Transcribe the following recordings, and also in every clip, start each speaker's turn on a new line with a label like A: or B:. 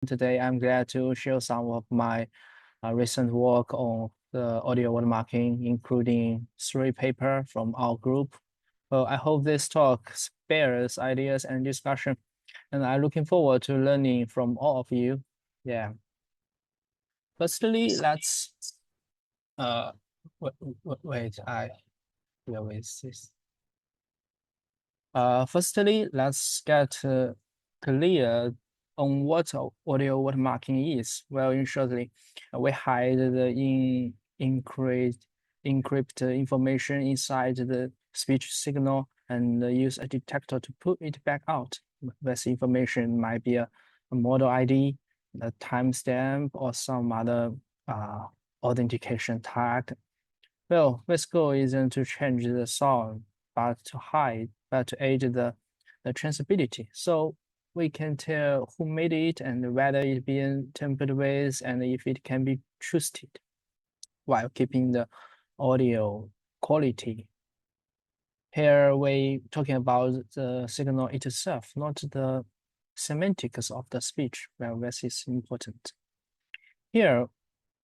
A: Today, I'm glad to share some of my recent work on the audio watermarking, including 3 papers from our group. Well, I hope this talk spares ideas and discussion, and I'm looking forward to learning from all of you. Yeah. Firstly, let's uh wait, where is this? Firstly, let's get clear on what audio watermarking is. Well, in shortly, we hide the encrypt information inside the speech signal and use a detector to put it back out. This information might be a model ID, a timestamp, or some other authentication tag. Well, this goal isn't to change the sound, but to aid the traceability. So we can tell who made it and whether it being tampered with and if it can be trusted while keeping the audio quality. Here we talking about the signal itself, not the semantics of the speech. Well, this is important. Here,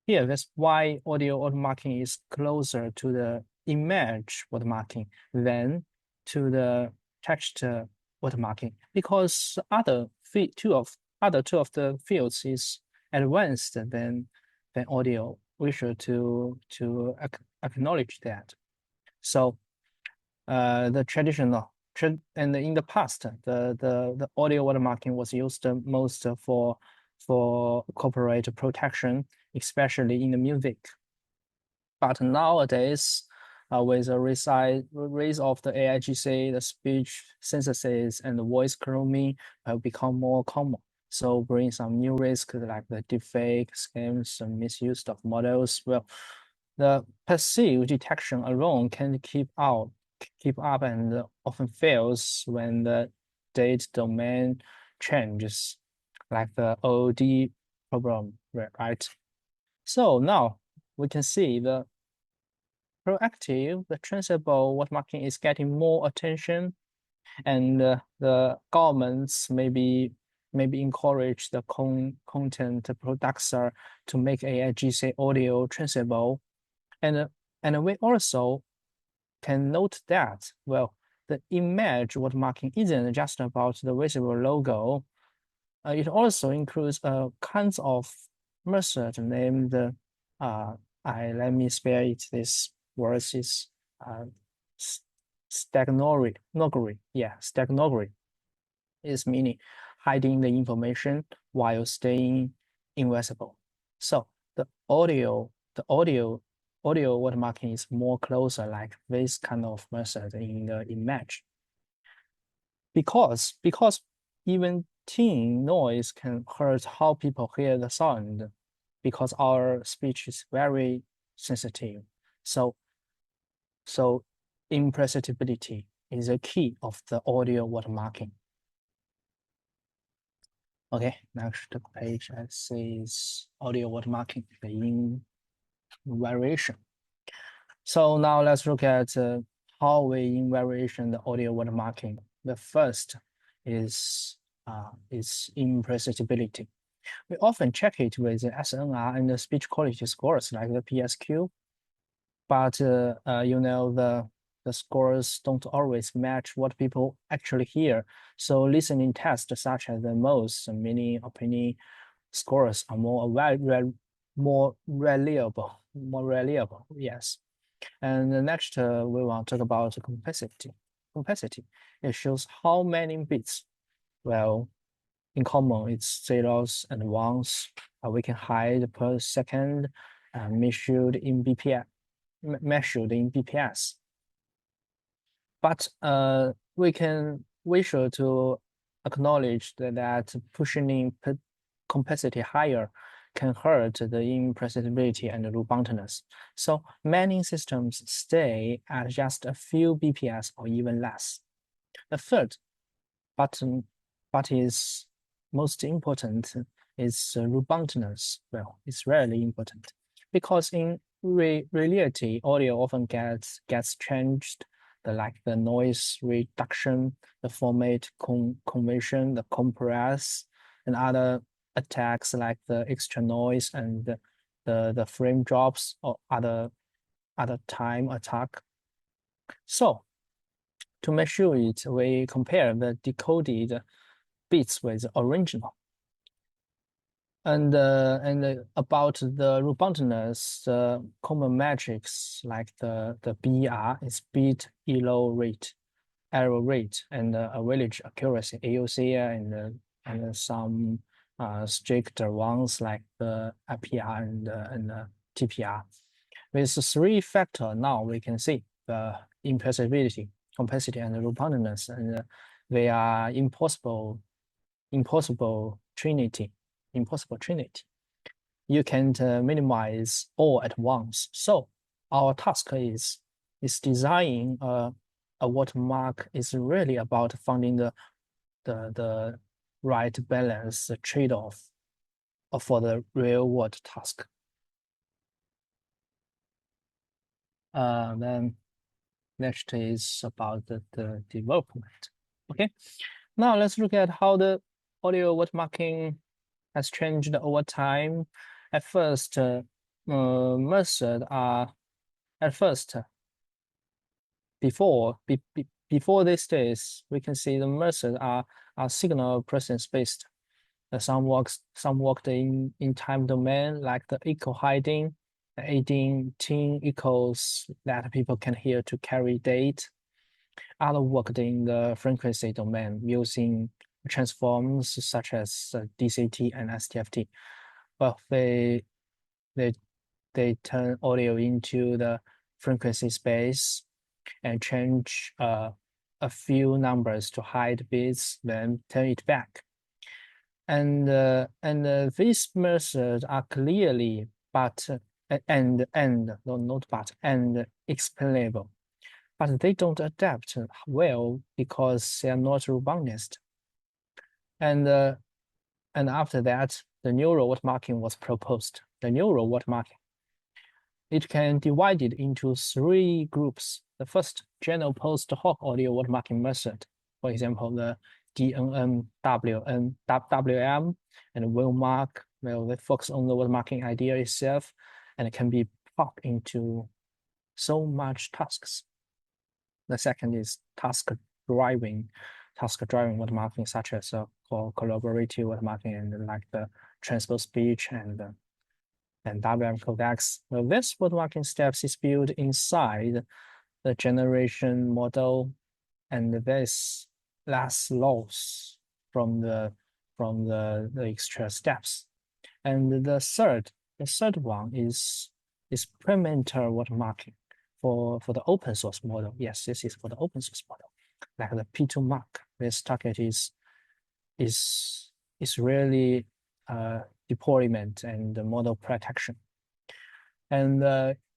A: that's why audio watermarking is closer to the image watermarking than to the text watermarking, because other two of the fields is advanced than audio. We should to acknowledge that. So the traditional and in the past, the audio watermarking was used most for corporate protection, especially in the music. But nowadays, with the rise of the AIGC, the speech synthesis and the voice cloning have become more common. So bring some new risks like the deepfake, scams, and misuse of models. Well, the passive detection alone can keep up and often fails when the data domain changes, like the OD problem, right? So now we can see the traceable watermarking is getting more attention, and the governments maybe encourage the content producer to make AIGC audio traceable, and we also can note that, well, the image watermarking isn't just about the visible logo. It also includes kinds of method named let me spell it. This word is uh, stagnography. Yeah, stagnography is meaning hiding the information while staying invisible. So the audio watermarking is more closer like this kind of method in the image. Because even tiny noise can hurt how people hear the sound, because our speech is very sensitive. So imperceptibility is a key of the audio watermarking. Okay, next page says audio watermarking, the in variation. So now let's look at how we in variation the audio watermarking. The first is imperceptibility. We often check it with the SNR and the speech quality scores like the PSQ, but the scores don't always match what people actually hear. So listening tests such as the most many opinion scores are more reliable. Yes. And the next, we want to talk about complexity. Complexity. It shows how many bits. Well, in common, it's zeros and ones. We can hide per second, measured in BPS. But we should to acknowledge that pushing complexity higher can hurt the imperceptibility and the robustness. So many systems stay at just a few BPS or even less. The third button, but is most important, is robustness. Well, it's really important because in reality, audio often gets changed, the noise reduction, the format conversion, the compress, and other attacks like the extra noise and the frame drops or other time attack. So to measure it, we compare the decoded bits with the original. And about the robustness, common metrics like the BER is bit error rate, and average accuracy AUC, and some stricter ones like the IPR and TPR. With three factor, now we can see the imperceptibility, complexity, and robustness, and they are impossible trinity. You can't minimize all at once. So our task is designing a watermark is really about finding the right balance, the trade-off for the real world task. Then next is about the development. Okay, now let's look at how the audio watermarking has changed over time. At first, methods are before these days, we can see the methods are signal process based. Some worked in time domain like the echo hiding, adding tin echoes that people can hear to carry date. Other worked in the frequency domain using transforms such as DCT and STFT. But they turn audio into the frequency space and change a few numbers to hide bits, then turn it back. And these methods are clearly and explainable, but they don't adapt well because they are not robust. And after that, the neural watermarking was proposed. The neural watermarking, it can divide it into three groups. The first, general post-hoc audio watermarking method, for example, the DNN, WM, and Willmark. Well, they focus on the watermarking idea itself, and it can be packed into so much tasks. The second is task-driving watermarking, such as collaborative watermarking and like the transport speech and WM codecs. Well, this watermarking steps is built inside the generation model, and this less loss from the extra steps. And the third one is experimental watermarking for the open source model. Yes, this is for the open source model, like the P2 mark. This target is really deployment and model protection. And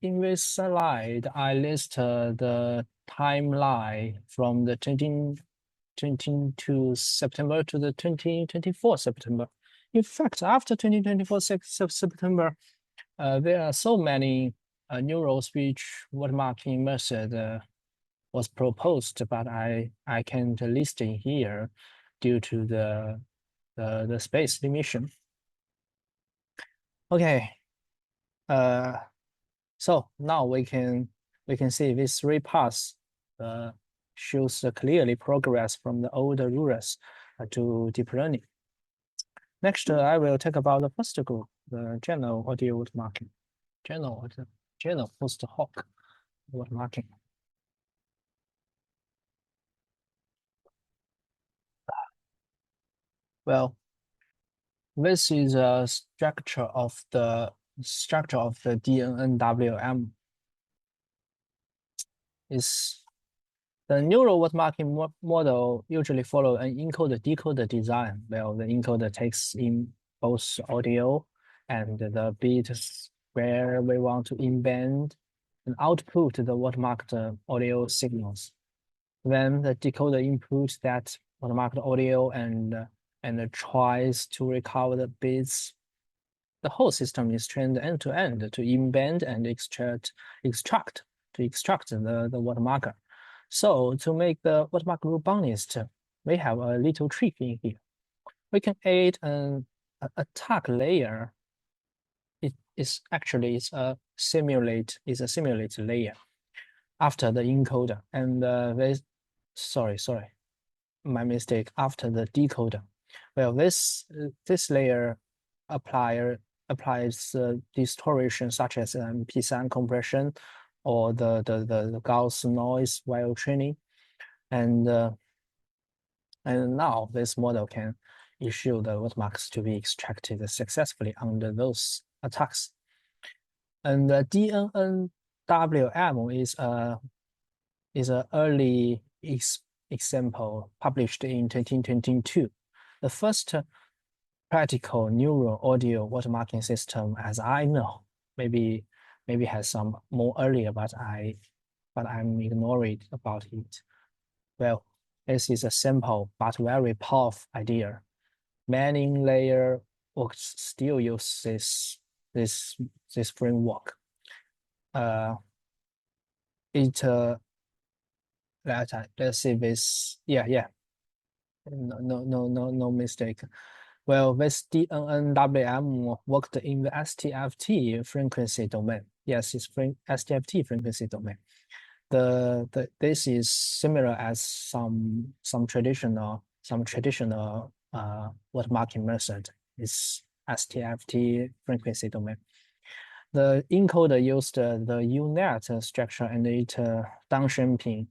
A: in this slide, I list the timeline from the 2022 September to the 2024 September. In fact, after 2024 September, there are so many neural speech watermarking method was proposed, but I can't list in here due to the space limitation. Okay. So now we can see these three paths shows clearly progress from the older rulers to deep learning. Next, I will talk about the first group, the general audio watermarking, general post-hoc watermarking. Well, this is a structure of the DNNWM. Is the neural watermarking model usually follow an encoder-decoder design. Well, the encoder takes in both audio and the bits where we want to embed and output the watermarked audio signals. Then the decoder inputs that watermarked audio and tries to recover the bits. The whole system is trained end to end to embed and extract the watermarker. So to make the watermark robust, we have a little trick in here. We can add an attack layer, it is actually is a simulate layer after the encoder, and this sorry, my mistake, after the decoder. Well, this layer applies distortion such as P3 compression or the Gauss noise while training, and now this model can issue the watermarks to be extracted successfully under those attacks. And the DNNWM is an early example published in 2022. The first practical neural audio watermarking system, as I know, maybe has some more earlier, but I'm ignoring about it. Well, this is a simple but very powerful idea. Many layer works still use this framework. Let's see this. Yeah. No mistake. Well, this DNNWM worked in the STFT frequency domain. Yes, it's STFT frequency domain. This is similar as some traditional watermarking method is STFT frequency domain. The encoder used the UNet structure and it downshapes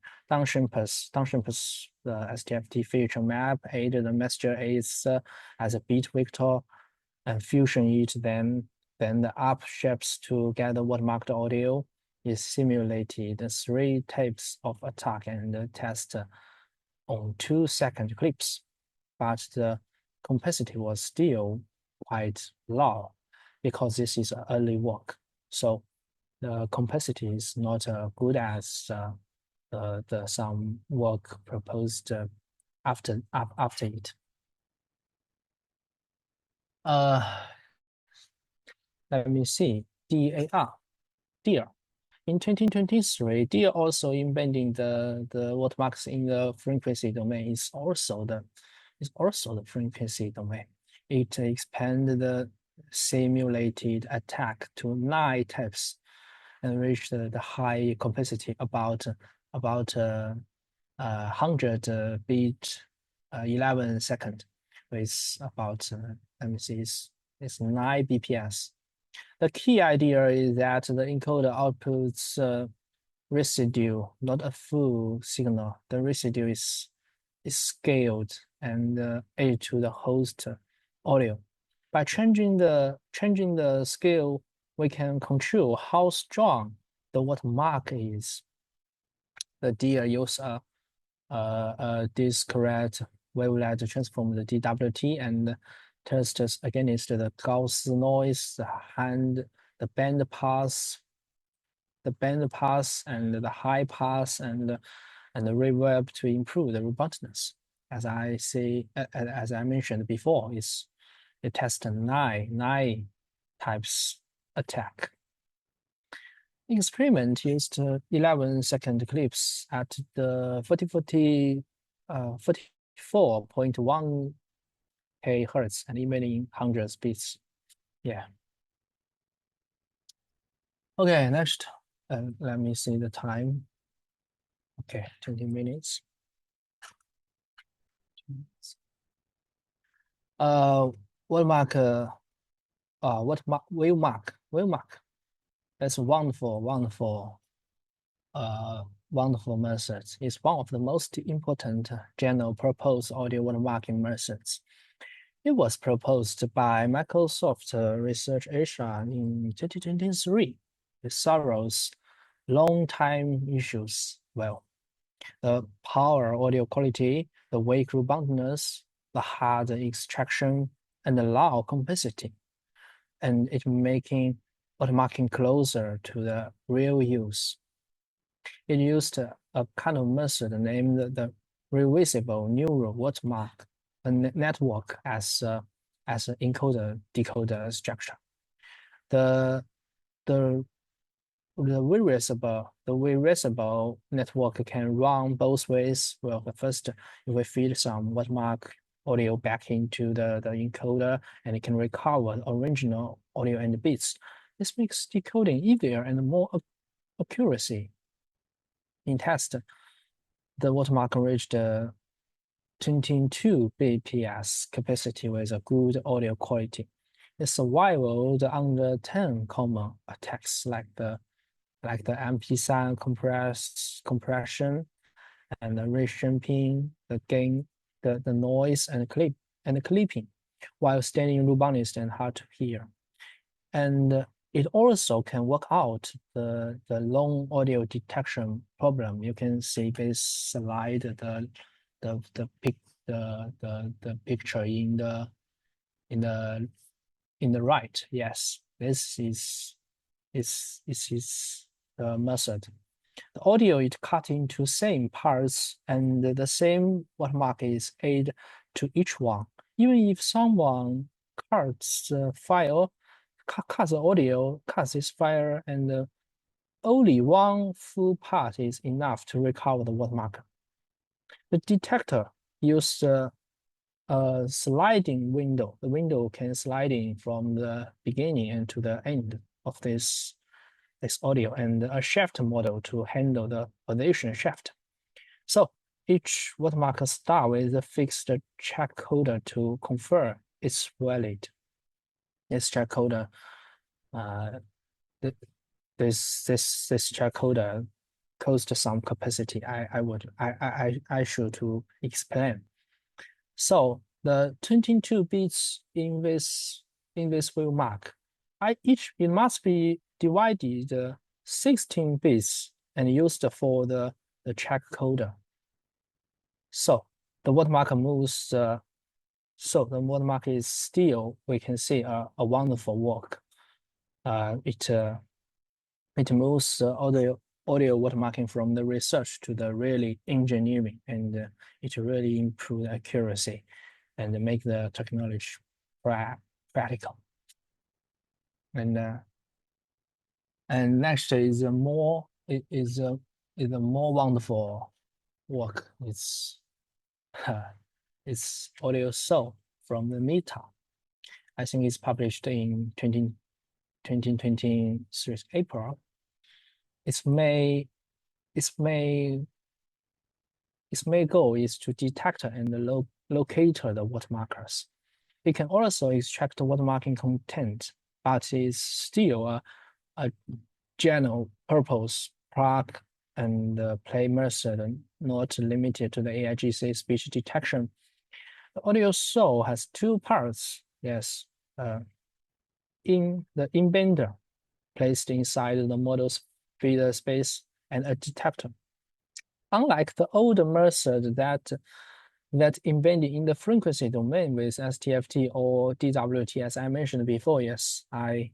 A: the STFT feature map, aid the messenger aids as a bit vector, and fusion it, then the up shapes to gather watermarked audio is simulated 3 tapes of attack and test on 2-second clips, but the complexity was still quite low because this is early work. So the complexity is not good as the some work proposed after it. Let me see. DAR. In 2023, DAR also embedding the watermarks in the frequency domain is also the frequency domain. It expanded the simulated attack to 9 tapes and reached the high complexity about 100 bit 11 second with about let me see, it's 9 bps. The key idea is that the encoder outputs residue, not a full signal. The residue is scaled and added to the host audio. By changing the scale, we can control how strong the watermark is. The DAR use a discrete wavelet transform the DWT and tests against the Gauss noise, the band pass, and the high pass and the reverb to improve the robustness. As I mentioned before, it tests 9 types attack. Experiment used 11-second clips at the 44.1 kHz and emitting 100 bits. Yeah. Okay, next, let me see the time. Okay, 20 minutes. Wavemark. That's wonderful methods. It's one of the most important general purpose audio watermarking methods. It was proposed by Microsoft Research Asia in 2023. It solves long-time issues well. The power audio quality, the weak robustness, the hard extraction, and the low complexity, and it making watermarking closer to the real use. It used a kind of method named the reversible neural watermark network as an encoder-decoder structure. The reversible network can run both ways. Well, first, if we feed some watermark audio back into the encoder, and it can recover the original audio and bits. This makes decoding easier and more accuracy. In test, the watermark reached 22 bps capacity with a good audio quality. It survived under 10 common attacks like the MP3 compression and the reshaping, the gain, the noise and clipping, while staying robust and hard to hear. And it also can work out the long audio detection problem. You can see this slide the picture in the right. Yes, this is the method. The audio is cut into same parts, and the same watermark is added to each one. Even if someone cuts the file, cuts the audio, cuts this file, and only one full part is enough to recover the watermark. The detector uses a sliding window. The window can sliding from the beginning and to the end of this audio, and a shaft model to handle the position shaft. So each watermark starts with a fixed check coder to confirm it's valid. This check coder, this check coder costs some capacity. I should to explain. So the 22 bits in this watermark, it must be divided 16 bits and used for the check coder. So the watermark moves. So the watermark is still, we can see a wonderful work. It moves audio watermarking from the research to the really engineering, and it really improves accuracy and make the technology practical. And next is a more wonderful work. It's audio Zhou from the Meta. I think it's published in 2023 April. Its main goal is to detect and locate the watermarkers. It can also extract watermarking content, but is still a general purpose plug and play method, not limited to the AIGC speech detection. The audio Zhou has two parts. Yes, in the embedder placed inside the model's feeder space and a detector. Unlike the older method that embedded in the frequency domain with STFT or DWT, as I mentioned before, yes, I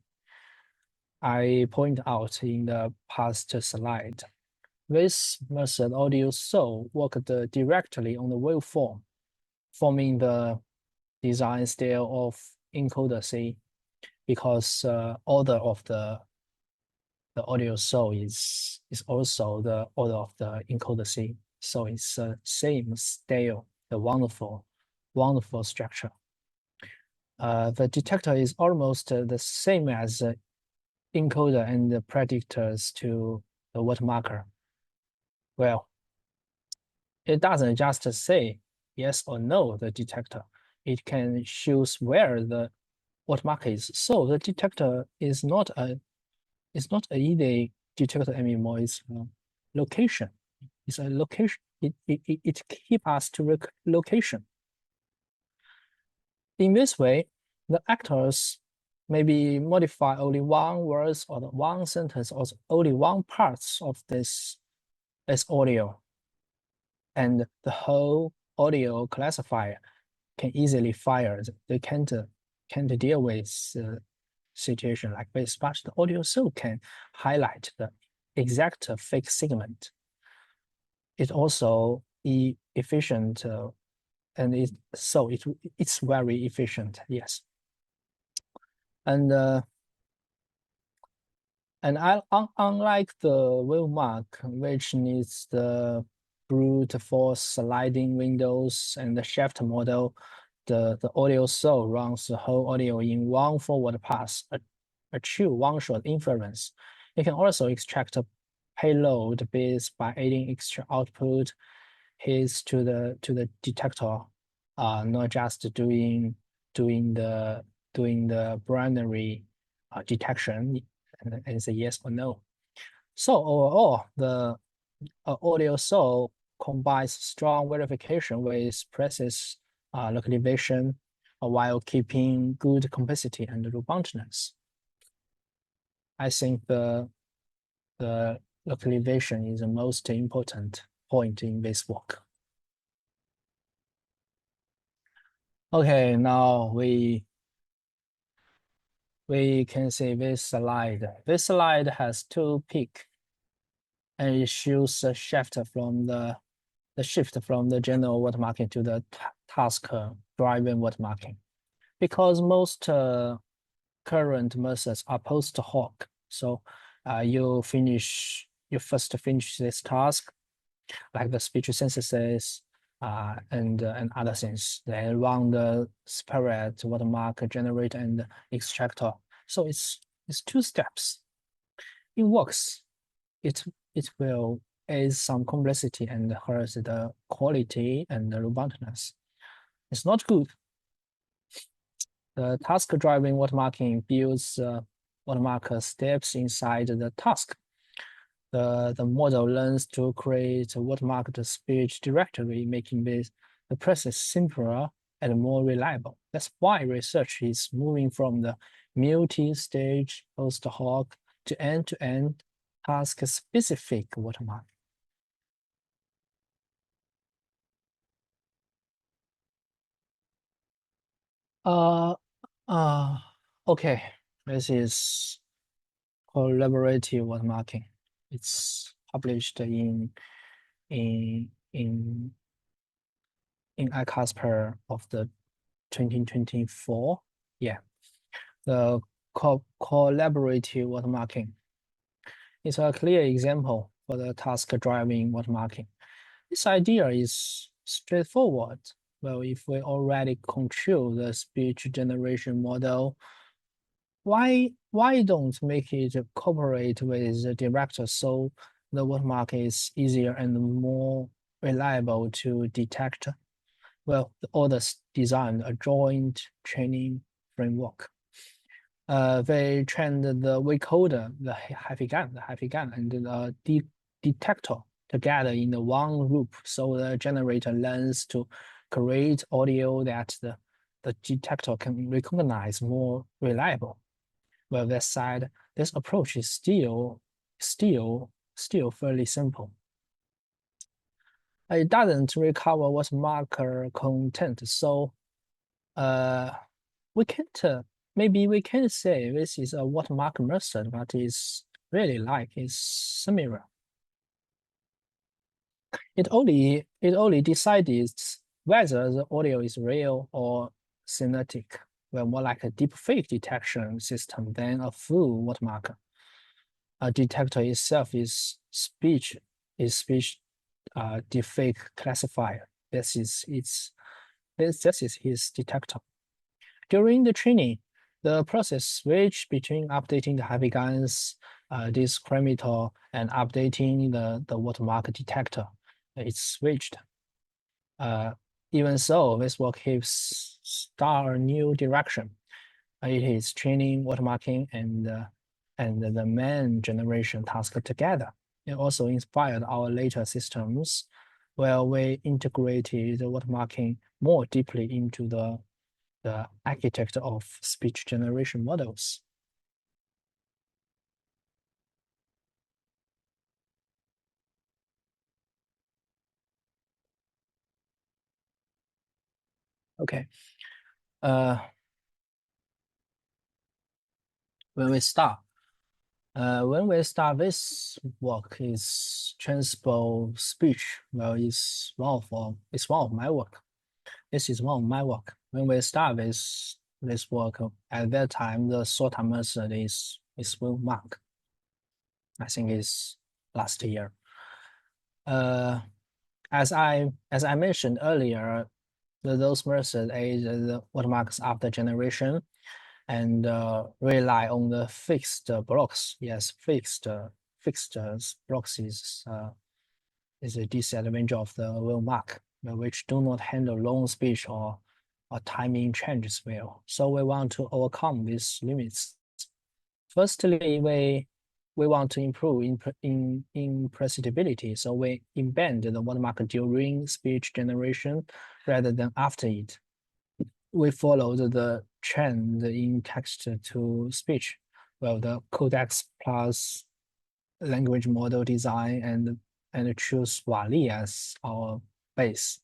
A: point out in the past slide. This method audio Zhou worked directly on the waveform, forming the design style of encoder C, because order of the audio Zhou is also the order of the encoder C. So it's the same style, the wonderful structure. The detector is almost the same as the encoder and the predictors to the watermarker. Well, it doesn't just say yes or no, the detector. It can choose where the watermark is. So the detector is not a easy detector anymore. It's a location. It's a location. It keeps us to location. In this way, the actors maybe modify only one word or one sentence or only one part of this audio, and the whole audio classifier can easily fire. They can't deal with situation like this, but the audio Zhou can highlight the exact fake segment. It also efficient, and it's very efficient. Yes, and unlike the wavemark, which needs the brute force sliding windows and the shaft model, the audio cell runs the whole audio in one forward pass, achieve one-shot inference. You can also extract a payload bits by adding extra output hits to the detector, not just doing the binary detection and it's a yes or no. So overall, the audio cell combines strong verification with precise localization while keeping good complexity and robustness. I think the localization is the most important point in this work. Okay, now we can see this slide. This slide has two peaks, and it shows the shift from the general watermarking to the task-driven watermarking. Because most current methods are post hoc, so you first finish this task, like the speech synthesis and other things. Then run the separate watermark generator and extractor. So it's two steps. It works. It will add some complexity and hurt the quality and the robustness. It's not good. The task-driven watermarking builds watermark steps inside the task. The model learns to create a watermarked speech directory, making the process simpler and more reliable. That's why research is moving from the multi-stage post hoc to end-to-end task-specific watermark. Uh, okay, this is collaborative watermarking. It's published in iCasper of the 2024. Yeah, the collaborative watermarking is a clear example for the task-driving watermarking. This idea is straightforward. Well, if we already control the speech generation model, why don't make it cooperate with the director so the watermark is easier and more reliable to detect? Well, the authors designed a joint training framework. They trained the vocoder, the happy gun, and the detector together in the one loop, so the generator learns to create audio that the detector can recognize more reliable. Well, that said, this approach is still fairly simple. It doesn't recover what marker content, so we can't maybe we can say this is a watermark method, but it's really it's similar. It only decides whether the audio is real or synthetic, well, more like a deepfake detection system than a full watermark. A detector itself is speech deepfake classifier. This is his detector. During the training, the process switched between updating the happy guns discriminator and updating the watermark detector. It's switched. Even so, this work keeps star a new direction. It is training, watermarking, and the main generation task together. It also inspired our later systems where we integrated watermarking more deeply into the architecture of speech generation models. Okay. When we start, this work is transpose speech. Well, it's one of my work. This is one of my work. When we start this work, at that time the SOTA method is will mark. I think it's last year. as I mentioned earlier, those methods aid the watermarks after generation and rely on the fixed blocks. Yes, fixed blocks is a disadvantage of the wheel mark, which do not handle long speech or timing changes well. So we want to overcome these limits. Firstly, we want to improve in predictability. So we embed the watermark during speech generation rather than after it. We followed the trend in text to speech, well, the codex plus language model design and choose Wali as our base.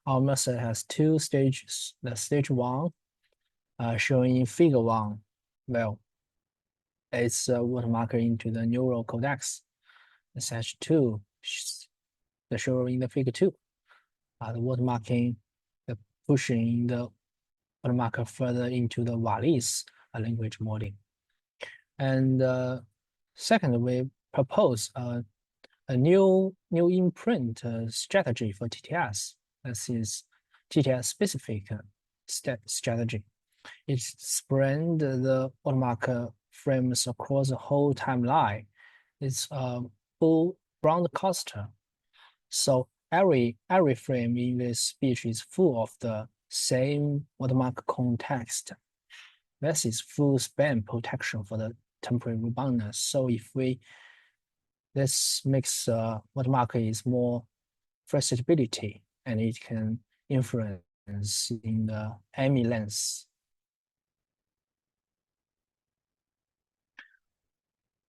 A: Our method has two stages. The stage one, showing in figure one, well, it's watermark into the neural codex. The stage two, the showing in the figure two, the watermarking, the pushing the watermark further into the Wali's language model. And second, we propose a new imprint strategy for TTS. This is TTS specific strategy. It spread the watermark frames across the whole timeline. It's a full broadcaster. So every frame in this speech is full of the same watermark context. This is full span protection for the temporal reboundness. So if this makes watermark is more flexibility and it can influence in the AMI length.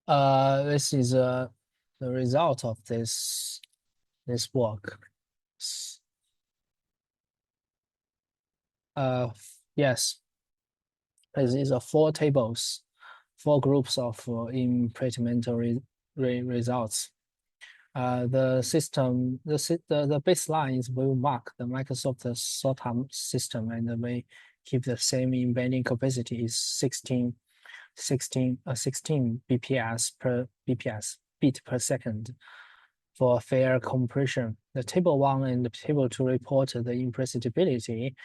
A: This is the result of this work. Yes, these are four tables, four groups of implementary results. The system, the baseline is we mark the Microsoft SOTA system, and we keep the same embedding capacity is 16 bps per bit per second for fair compression. The table one and the table two report the impressibility,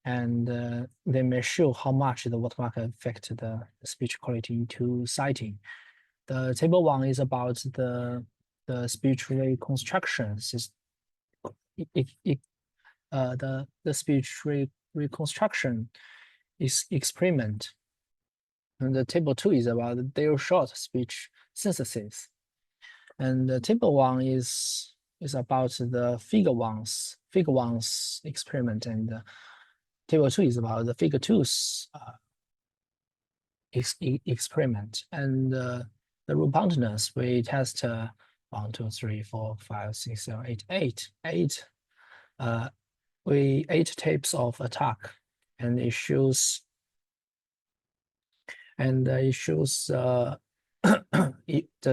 A: and they may show how much the watermark affect the speech quality into citing. The table one is about the speech reconstruction system. The speech reconstruction is experiment. And the table two is about their short speech synthesis. And the table one is about the figure one's experiment, and table two is about the figure two's experiment. And the reboundness, we test 1, 2, 3, 4, 5, 6, 7, 8, 8 tapes of attack, and it shows the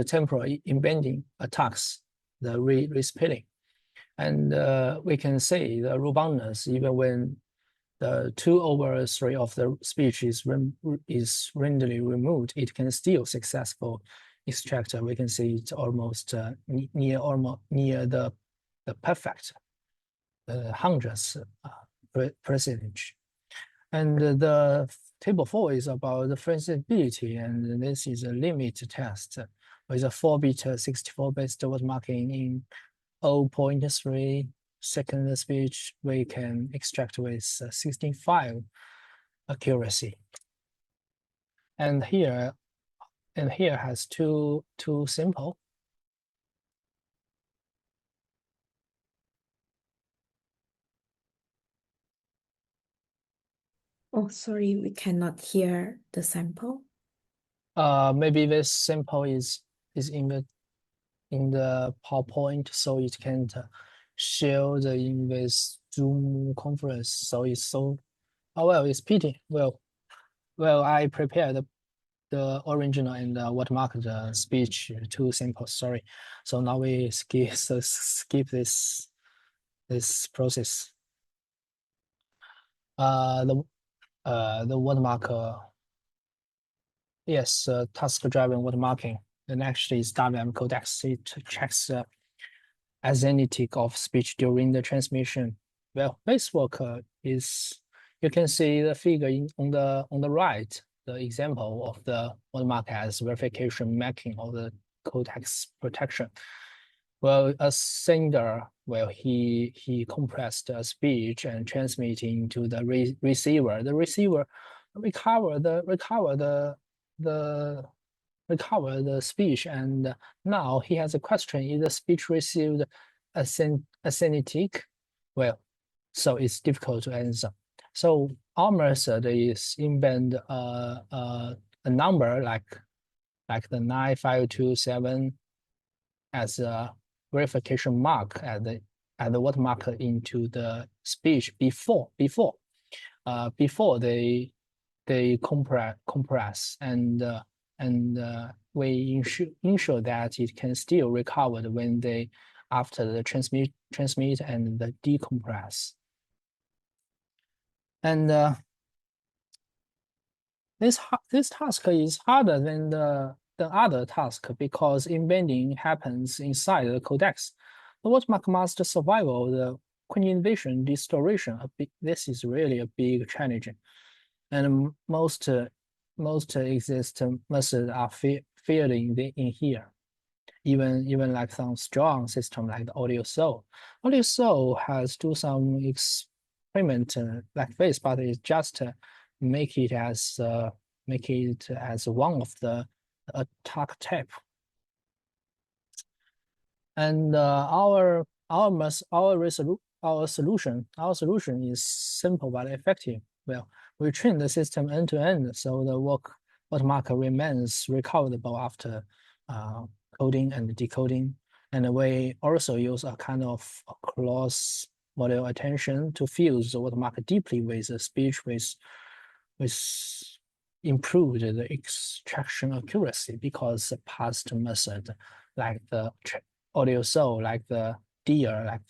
A: temporal embedding attacks, the respilling, and we can say the reboundness even when the 2/3 of the speech is randomly removed, it can still successful extract. We can see it's almost near the perfect hundredth percentage. And the table 4 is about the flexibility, and this is a limit test with a 4-bit 64-bit watermarking in 0.3 second speech. We can extract with 16.5 accuracy. And here has two simple.
B: Oh, sorry, we cannot hear the sample.
A: Maybe this sample is in the PowerPoint, so it can't show in this Zoom conference. So it's so, oh well, it's pity. Well, I prepared the original and watermark the speech two samples. Sorry, so now we skip this process. The watermark. Yes, task-driven watermarking. And actually, it's WM codex. It checks authentic of speech during the transmission. Well, basework is, you can see the figure on the right, the example of the watermark as verification marking of the codex protection. Well, a sender, well, he compressed the speech and transmitting to the receiver. The receiver recover the speech, and now he has a question: is the speech received authentic? Well, so it's difficult to answer. So our method is embed a number like the 9527 as a verification mark at the watermark into the speech before they compress and we ensure that it can still recover when they after the transmit and the decompress. And this task is harder than the other task because embedding happens inside the codex. The watermark must survive the quantization distortion. This is really a big challenge, and most existing methods are failing in here. Even like some strong system like the audio Zhou. Audio Zhou has do some experiment like this, but it just make it as one of the attack type. And our solution is simple but effective. Well, we train the system end to end, so the watermark remains recoverable after coding and decoding. And we also use a kind of cross model attention to fuse the watermark deeply with the speech with improved the extraction accuracy, because the past method like the audio Zhou, like the deer,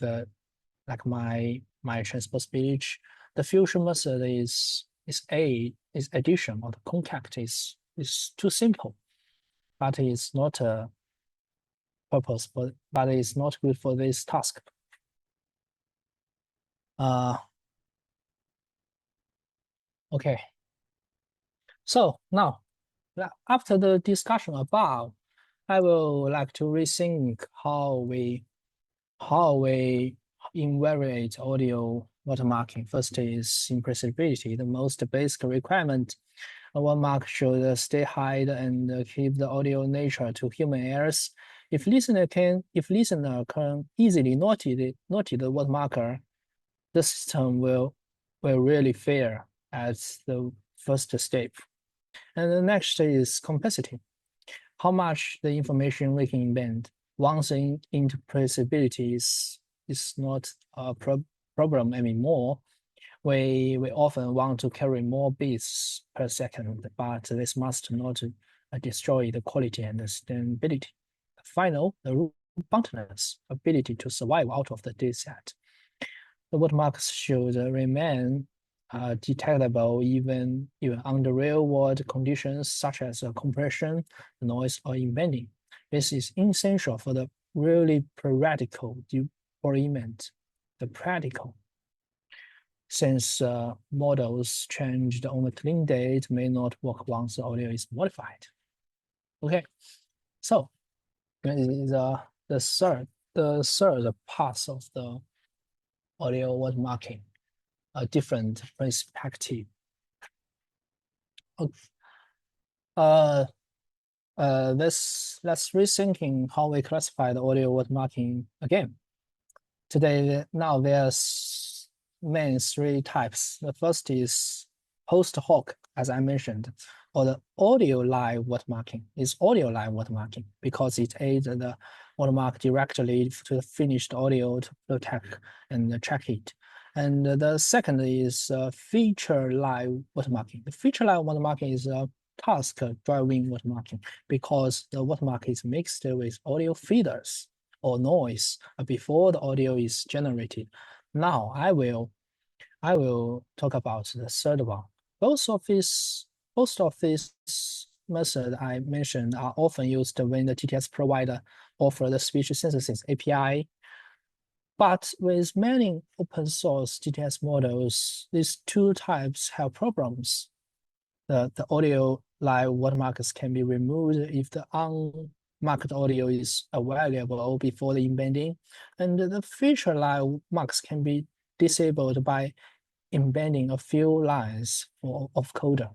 A: like my transport speech, the fusion method is addition, or the concact is too simple, but it's not a purpose, but it's not good for this task. Okay. So now, after the discussion above, I will like to rethink how we invariate audio watermarking. First is impressibility. The most basic requirement, a watermark should stay hide and keep the audio nature to human ears. If listener can easily notice the watermarker, the system will really fail at the first step. And the next is complexity. How much the information we can embed. Once interpretability is not a problem anymore, we often want to carry more bits per second, but this must not destroy the quality and the stability. Final, the robustness, ability to survive out of the dataset. The watermarks should remain detectable even under real-world conditions such as compression, noise, or embedding. This is essential for the really practical deployment, since models changed on the clean date may not work once the audio is modified. Okay, so the third part of the audio watermarking, a different perspective. Let's rethinking how we classify the audio watermarking again. Today, now there's main three types. The first is post hoc, as I mentioned, or the audio live watermarking. It's audio live watermarking because it aids the watermark directly to the finished audio to protect and track it. And the second is feature live watermarking. The feature live watermarking is a task-driven watermarking because the watermark is mixed with audio feeders or noise before the audio is generated. Now I will talk about the third one. Both of these methods I mentioned are often used when the TTS provider offer the speech synthesis API But with many open source GTS models, these two types have problems. The audio live watermarks can be removed if the unmarked audio is available before the embedding, and the feature live marks can be disabled by embedding a few lines of coder.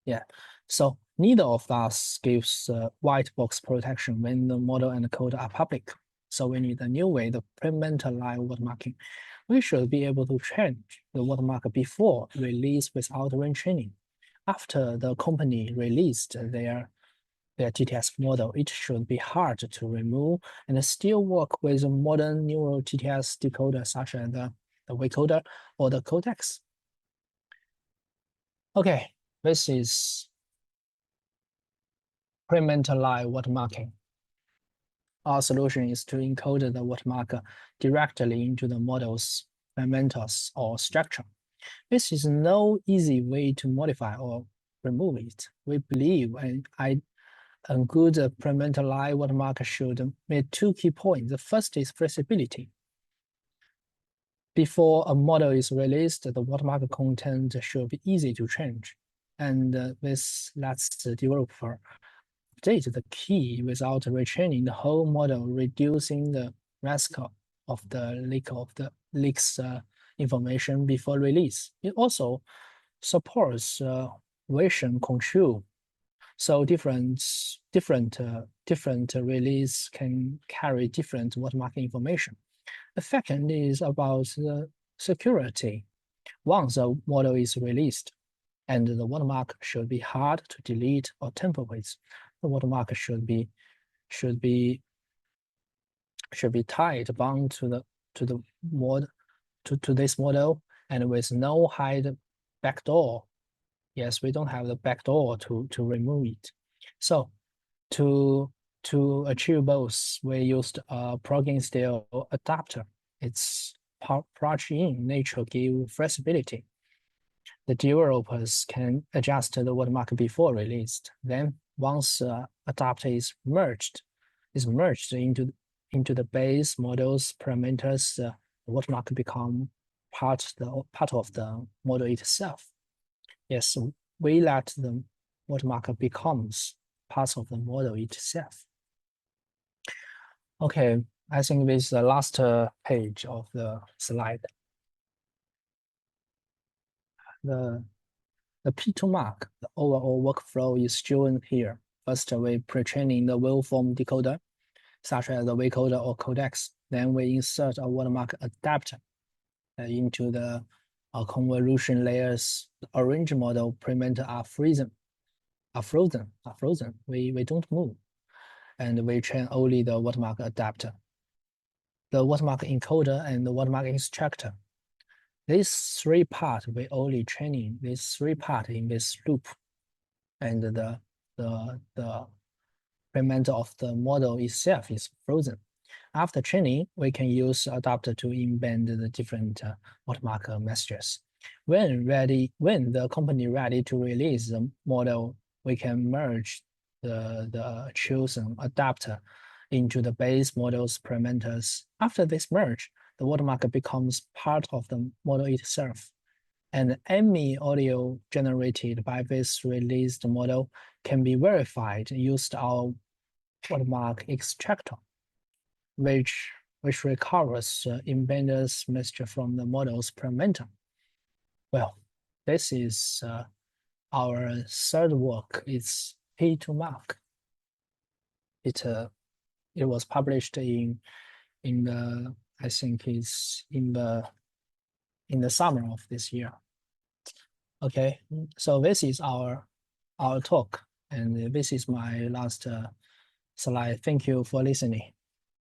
A: Yeah, so neither of us gives white box protection when the model and the code are public. So we need a new way to implement live watermarking. We should be able to change the watermark before release without retraining. After the company released their GTS model, it should be hard to remove and still work with a modern neural GTS decoder such as the vocoder or the codecs. Okay, this is incremental live watermarking. Our solution is to encode the watermark directly into the model's parameters or structure. This is no easy way to modify or remove it. We believe a good incremental live watermark should meet two key points. The first is traceability. Before a model is released, the watermark content should be easy to change. And this lets the developer update the key without retraining the whole model, reducing the risk of the leaks information before release. It also supports version control, so different release can carry different watermarking information. The second is about the security. Once a model is released, and the watermark should be hard to delete or tamper with. The watermark should be tied bound to this model and with no hide backdoor. Yes, we don't have the backdoor to remove it. So to achieve both, we used a plugin style adapter. Its plug-in nature gives flexibility. The developers can adjust the watermark before released. Then once adapter is merged into the base model's parameters, the watermark become part of the model itself. Yes, we let the watermark becomes part of the model itself. Okay, I think this is the last page of the slide. The P2 mark, the overall workflow is shown here. First, we pre-training the waveform decoder, such as the vocoder or codecs. Then we insert a watermark adapter into the convolution layers. The orange model parameters are frozen. We don't move. And we train only the watermark adapter, the watermark encoder, and the watermark extractor. These three parts, we only training these three parts in this loop. And the parameter of the model itself is frozen. After training, we can use adapter to embed the different watermark messages. When the company ready to release the model, we can merge the chosen adapter into the base model's parameters. After this merge, the watermark becomes part of the model itself. And any audio generated by this released model can be verified using our watermark extractor, which recovers embedded message from the model's parameter. Well, this is our third work. It's P2 mark. It was published in the, I think it's in the summer of this year. Okay, so this is our talk, and this is my last slide. Thank you for listening.